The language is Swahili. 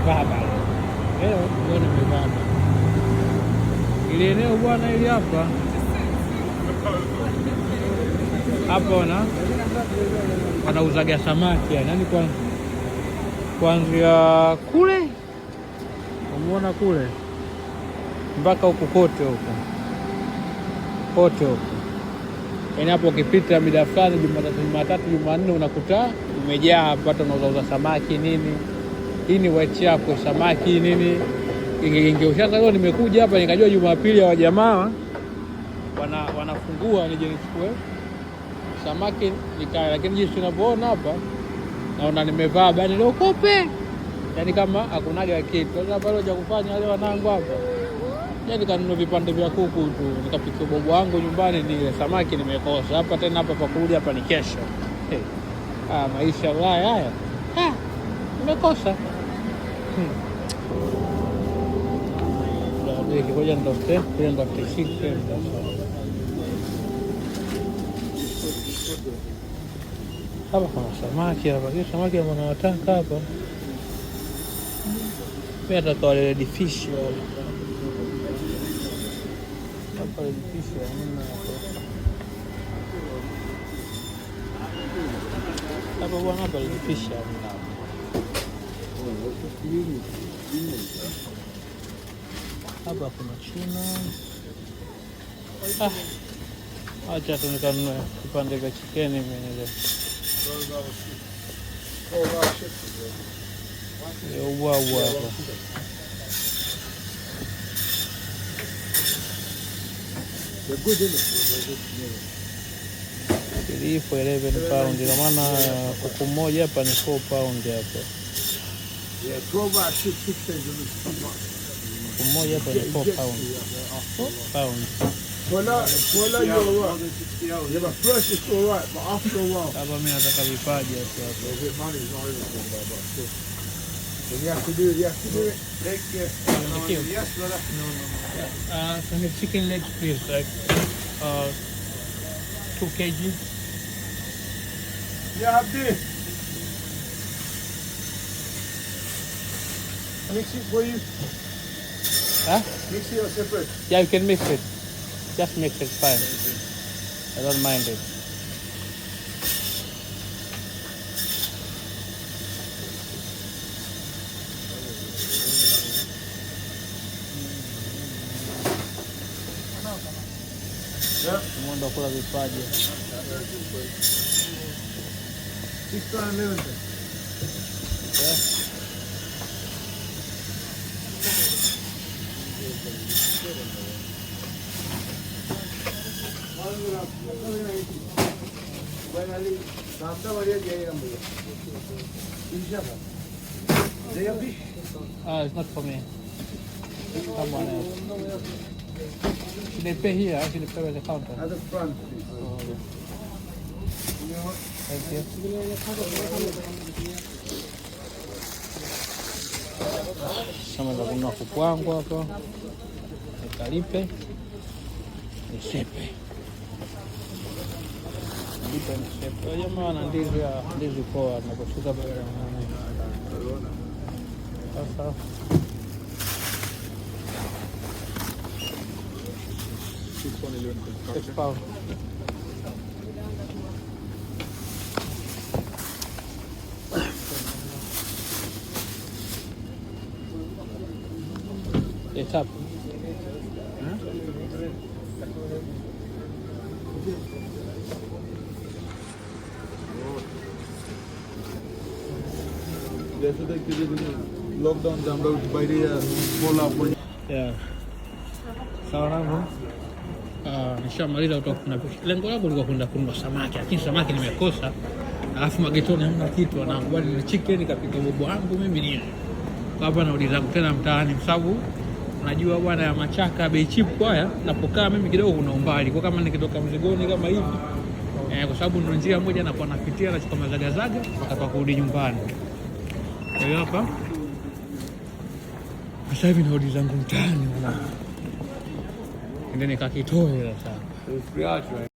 nimevaa bana. Leo ndio nimevaa bana. Ile eneo bwana, ili hapa wanauzaga samaki yani kuanzia kule, umeona kule mpaka huku kote huko. Yaani hapo ukipita mida fulani Jumatatu, Jumanne unakuta umejaa hapa, watu wanauza samaki nini. Hii ni white yako samaki nini. Ingeushaza leo nimekuja hapa nikajua Jumapili ya wajamaa wanafungua nije nichukue samaki nikae, lakini jinsi tunavyoona hapa naona nimevaa bani leo kope. Yaani kama hakunaga kitu. Sasa pale cha kufanya wale wanangu hapa. Yaani kanunua vipande vya kuku tu, nikapikia bobo wangu nyumbani nile samaki nimekosa. Hapa tena hapa pa kurudi hapa ni kesho. Maisha haya. Nimekosa. Ndio ngoja nitafute chicken. Hapa kuna samaki hapa. Hiyo samaki ambao nawataka hapa. Mimi nataka wale red fish wale. Hapa red fish hamna hapa bwana, hapa red fish hamna. Hapa kuna china. Acha tu nikanunue kipande cha chicken mwenyewe. Wow. They're good, isn't it? For 11 pounds. Kwa maana kuku moja hapa ni 4 pounds hapa. Yeah, 12 hours shift 6 days a week. Kuku moja hapa ni 4 pounds. 4 pounds. Well, you're alright. Yeah, but first it's alright, but after a while. Hapa mimi nataka vipaji hapo. Money is not everything, but still. When you have to do it, Take care. Yes, brother. No. Some chicken legs, please, like 2 kg. Yeah, Abdi. Mix it for you. Mix it or separate? Yeah, you can mix it. Just mix it, fine. I don't mind it. Mwendo kula vipaji. 611. Yeah. It's not for me. Someone else. Should they pay here? Should they pay at the counter? At the front, please. Oh, yeah. Thank you. Sama za kununua kuku wangu hapo. Nikalipe. Nisepe. Jamaa wana ndizi poa nakushika bale. Sasa £6. It's up. जैसे तक कि लॉकडाउन जब हम बाहर बोला yeah. Sawa. Nishamaliza kutoka. Lengo langu lilikuwa kwenda kununua samaki, lakini samaki nimekosa. Alafu magetoni hamna kitu, anaambia ni chicken nikapika bobo wangu mimi nini. Hapa nauliza tena mtaani kwa sababu unajua bwana ya Machaka bei cheap kwa haya napokaa mimi kidogo kuna umbali. Kwa kama nikitoka mzigoni kama hivi kwa sababu ndio njia moja nakuwa napitia na chukua mazagazaga mpaka kurudi nyumbani. Kwa hiyo hapa sasa hivi narudi zangu mtaani bwana. Ndio nikakitoe sasa.